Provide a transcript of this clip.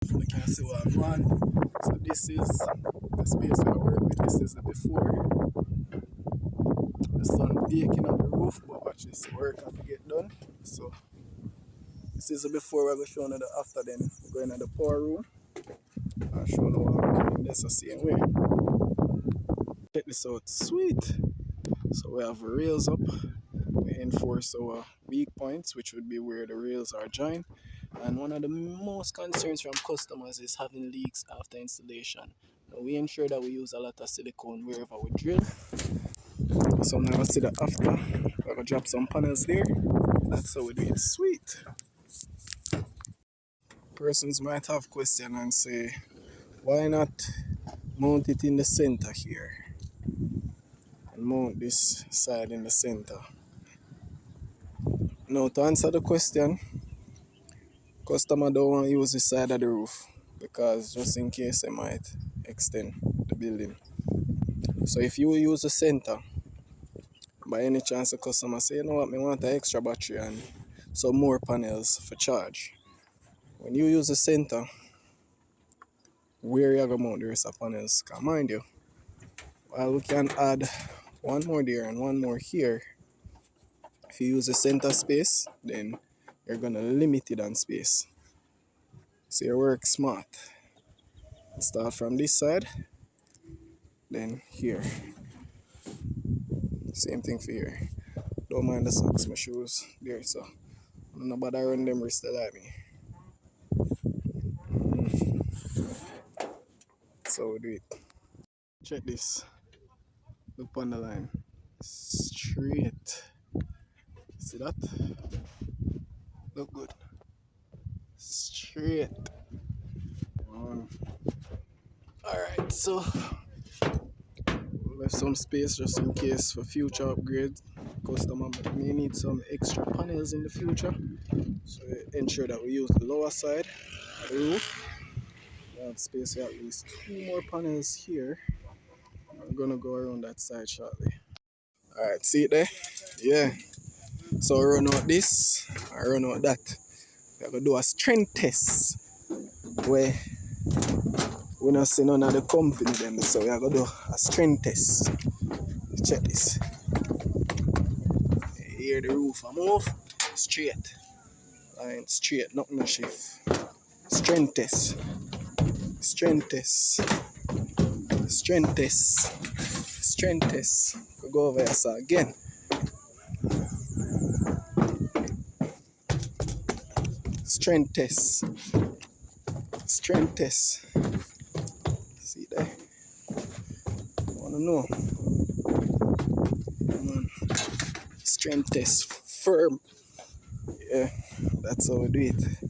You can see what I'm on. So this is the space where I work with. This is the before. The sun baking on the roof, but watch this work have to get done. So this is the before we're going to show you the after, then we're going to the power room and show you what we're doing this the same way. Check this out, sweet. So we have rails up. We enforce our weak points, which would be where the rails are joined. And one of the most concerns from customers is having leaks after installation. Now we ensure that we use a lot of silicone wherever we drill. So I'm gonna see that after. We're gonna drop some panels there. That's how we do it. Sweet. Persons might have question and say, why not mount it in the center here? And mount this side in the center. Now to answer the question, customer don't want to use the side of the roof because just in case they might extend the building. So if you use the center, by any chance the customer say, you know what, I want an extra battery and some more panels for charge. When you use the center, where you're going to mount the rest of panels, can mind you, while we can add one more there and one more here, if you use the center space, then you're going to limit it on space. So you work smart. Start from this side, then here. Same thing for here. Don't mind the socks, my shoes there, so nobody run them wrist like me. So we do it. Check this. Look on the line. Straight. See that? Look good. Straight. Alright, so left some space just in case for future upgrades. Customer may need some extra panels in the future. So ensure that we use the lower side of the roof. We have space for at least 2 more panels here. I'm gonna go around that side shortly. Alright, see it there? Yeah. So I run out this, I run out that. We're gonna do a strength test where we don't see none of the company them. So we're gonna do a strength test. Check this. Here the roof I move straight. Line straight, nothing no shift. Strength test. Strength test. Strength test. Strength test. We go over here so again. Strength test. Strength test. See there? I wanna know. Strength test firm. Yeah, that's how we do it.